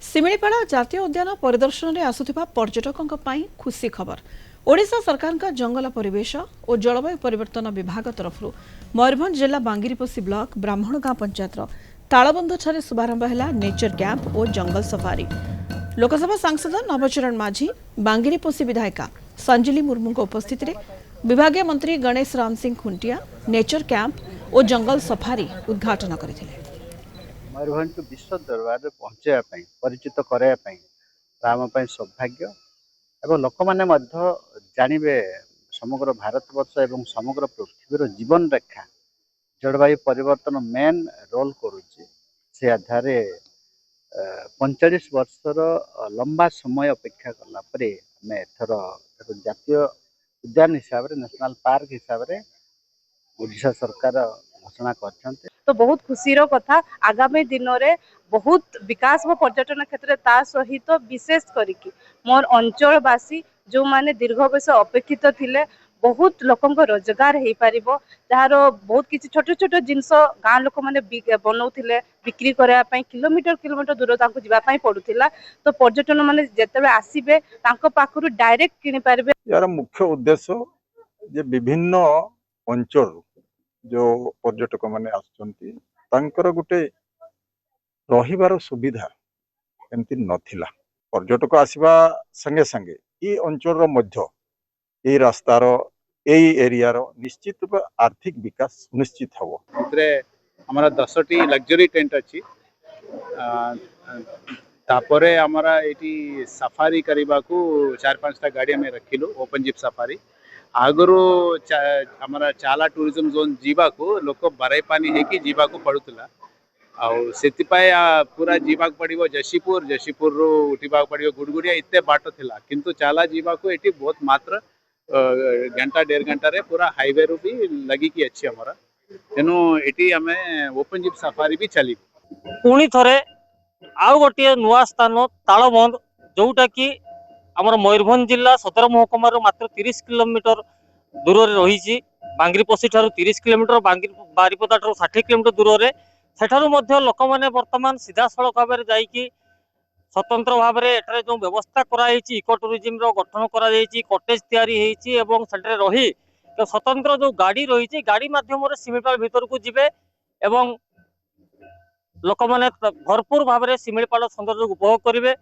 सिमिलीपाड़ा जातीय उद्यान परिदर्शन में आसुथिबा पर्यटकों पाई खुशी खबर। ओडिशा सरकार का जंगल परिवेश और जलवायु परिवर्तन विभाग तरफ मयूरभंज जिला बांगिरीपोषी ब्लॉक ब्राह्मणगाँ पंचायतर तालबंध शुभारंभ है नेचर कैंप और जंगल सफारी। लोकसभा सांसद नवचरण माझी, बांगिरीपोषी विधायिका संजिली मुर्मू उपस्थित में विभागीय मंत्री गणेश राम सिंह खुंटिया नेचर कैंप और जंगल सफारी उद्घाटन करथिले। मयूरभंज को विश्व दरबार में पहुँचाई परिचित कराइए आम सौभाग्य एवं लोक मैंने जानवे समग्र भारतवर्ष एवं समग्र पृथ्वीर जीवन रेखा जलवायु परिवर्तन मेन रोल करुच्ची से आधार 45 वर्षर लंबा समय अपेक्षा कलापर आम एथर जातीय उद्यान हिसाब से नेशनल पार्क हिसाब से ओडिशा सरकार घोषणा कर। तो बहुत खुशीर कथा आगामी दिन में बहुत विकास व पर्यटन क्षेत्र ता सहित विशेष करिकी मोर अंचलवासी जो माने दीर्घ वर्ष अपेक्षित थिले बहुत लोकों रोजगार हो पार जार बहुत किसी छोट छोट जिनस गाँ लोक मैंने बनाऊे बिक्री करने किलोमीटर किलोमीटर दूर जावाई पड़ूला। तो पर्यटन माने जिते आसबे पाखु डायरेक्ट किनी पारे। यार मुख्य उद्देश्य जे विभिन्न अंचल जो पर्यटक माने आसुचंती तांकर गुटे रहिबार सुविधा एमती नथिला। पर्यटक आसीबा संगे संगे ये अंचल मध्य ये रास्तार यही एरिया निश्चित रूप आर्थिक विकास सुनिश्चित हम। हमारा 10टी लग्जरी टेंट अच्छी तापरे हमारा ये सफारी करने को 4-5टा गाड़ी में रखिलु ओपन जीप सफारी आगु हमारा चाला टूरिज्म जोन जीवा को लोक बराई पानी है कि जीवा को पड़ूला से पूरा जीवा पड़ो जशीपुर जशीपुर रू उठा पड़ो गुड़गुड़िया इतने बाट थिला किंतु चाला जीवा को ये बहुत मात्र घंटा 1.5 घंटा रे पूरा हाईवे रू भी लगी कि अच्छी हमारा तेणु ये आम ओपन जीप सफारी भी चली पुणी थरे आउ गोटे नुआ स्थान तालबंध जोटा कि आमर मयूरभंज जिला सदर महकुमार मात्र 30 किलोमीटर दूर रही बांगिरीपोषी ठारू 30 किलोमीटर बारिपदा ठारू 60 किलोमीटर दूर से सेठारू मध्य लोक मैंने वर्तमान सीधा सड़क भाव में जाइकी स्वतंत्र भाव में एठारे जो व्यवस्था कराई इको टूरिज्म रो गठन करा कटेज तैयारी एवं सेठारे रही तो स्वतंत्र जो गाड़ी रही गाड़ी माध्यम सिमिलपाल भीतर को जिबे एवं लोक मैंने भरपूर भाव में सिमिलपाल सौंदर्य उपभोग करेंगे।